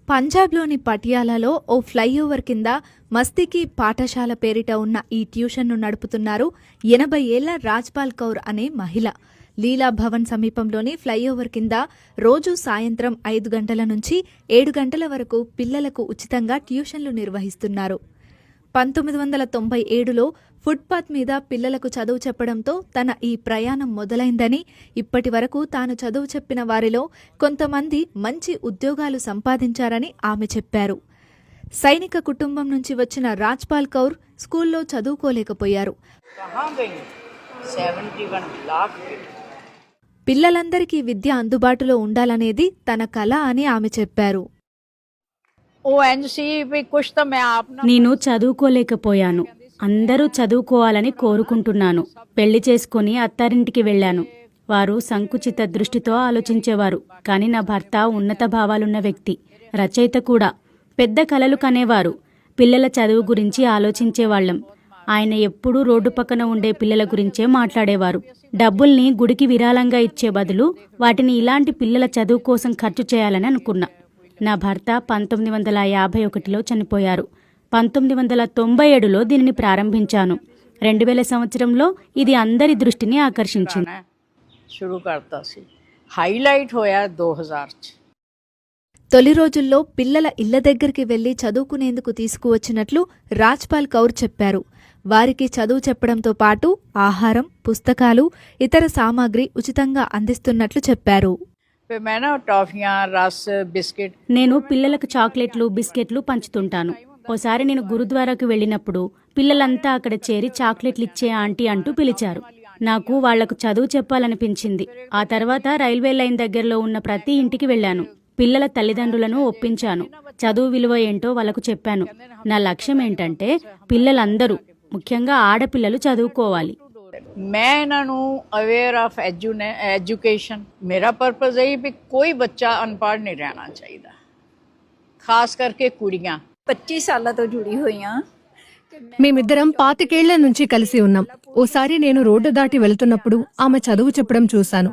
పంజాబ్లోని పటియాలాలో ఓ ఫ్లైఓవర్ కింద మస్తీకి పాఠశాల పేరిట ఉన్న ఈ ట్యూషన్ను నడుపుతున్నారు 80 ఏళ్ల రాజ్పాల్ కౌర్ అనే మహిళ. లీలా భవన్ సమీపంలోని ఫ్లైఓవర్ కింద రోజు సాయంత్రం 5 గంటల నుంచి 7 గంటల వరకు పిల్లలకు ఉచితంగా ట్యూషన్లు నిర్వహిస్తున్నారు. 1997లో ఫుట్పాత్ మీద పిల్లలకు చదువు చెప్పడంతో తన ఈ ప్రయాణం మొదలైందని, ఇప్పటి వరకు తాను చదువు చెప్పిన వారిలో కొంతమంది మంచి ఉద్యోగాలు సంపాదించారని ఆమె చెప్పారు. సైనిక కుటుంబం నుంచి వచ్చిన రాజ్పాల్ కౌర్ స్కూల్లో చదువుకోలేకపోయారు. పిల్లలందరికీ విద్య అందుబాటులో ఉండాలనేది తన కల అని ఆమె చెప్పారు. నేను చదువుకోలేకపోయాను. అందరూ చదువుకోవాలని కోరుకుంటున్నాను. పెళ్లి చేసుకుని అత్తారింటికి వెళ్లాను. వారు సంకుచిత దృష్టితో ఆలోచించేవారు. కానీ నా భర్త ఉన్నత భావాలున్న వ్యక్తి, రచయిత కూడా. పెద్ద కలలు కనేవారు. పిల్లల చదువు గురించి ఆలోచించేవాళ్లం. ఆయన ఎప్పుడూ రోడ్డు పక్కన ఉండే పిల్లల గురించే మాట్లాడేవారు. డబ్బుల్ని గుడికి విరాళంగా ఇచ్చే బదులు వాటిని ఇలాంటి పిల్లల చదువు కోసం ఖర్చు చేయాలని అనుకున్నా. నా భర్త 1951లో చనిపోయారు. 1997లో దీనిని ప్రారంభించాను. 2000 సంవత్సరంలో ఇది అందరి దృష్టిని ఆకర్షించింది. తొలి రోజుల్లో పిల్లల ఇళ్ల దగ్గరికి వెళ్లి చదువుకునేందుకు తీసుకువచ్చినట్లు రాజ్పాల్ కౌర్ చెప్పారు. వారికి చదువు చెప్పడంతో పాటు ఆహారం, పుస్తకాలు, ఇతర సామాగ్రి ఉచితంగా అందిస్తున్నట్లు చెప్పారు. నేను పిల్లలకు చాక్లెట్లు, బిస్కెట్లు పంచుతుంటాను. ఓసారి నేను గురుద్వారాకు వెళ్ళినప్పుడు పిల్లలంతా అక్కడ చేరి చాక్లెట్లు ఇచ్చే ఆంటీ అంటూ పిలిచారు. నాకు వాళ్లకు చదువు చెప్పాలనిపించింది. ఆ తర్వాత రైల్వే లైన్ దగ్గరలో ఉన్న ప్రతి ఇంటికి వెళ్ళాను. పిల్లల తల్లిదండ్రులను ఒప్పించాను. చదువు విలువ ఏంటో వాళ్ళకు చెప్పాను. నా లక్ష్యం ఏంటంటే పిల్లలందరూ, ముఖ్యంగా ఆడపిల్లలు చదువుకోవాలి. मैं इन्हों अवेयर ऑफ एजुकेशन, मेरा पर्पज है कि कोई बच्चा अनपढ़ नहीं रहना चाहिए, खास करके कुड़ियां. 25 सालों जुड़ी हुई हैं. మేమిద్దరం 25 ఏళ్ల నుంచి కలిసి ఉన్నాం. ఓసారి నేను రోడ్డు దాటి వెళ్తున్నప్పుడు ఆమె చదువు చెప్పడం చూశాను.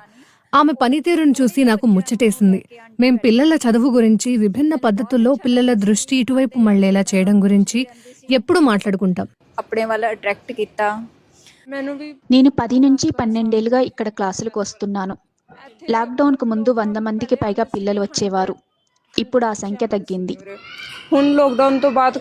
ఆమె పనితీరును చూసి నాకు ముచ్చటేసింది. మేం పిల్లల చదువు గురించి, విభిన్న పద్ధతుల్లో పిల్లల దృష్టి ఇటువైపు మళ్లేలా చేయడం గురించి ఎప్పుడూ మాట్లాడుకుంటాం. अपने वाला अट्रैक्ट किया. నేను 10 నుంచి 12 ఏళ్లుగా ఇక్కడ క్లాసులకు వస్తున్నాను. లాక్డౌన్కు ముందు 100 మందికి పైగా పిల్లలు వచ్చేవారు. ఇప్పుడు ఆ సంఖ్య తగ్గింది. ਹੁਣ ਲੋਕਡਾਊਨ ਤੋਂ ਬਾਅਦ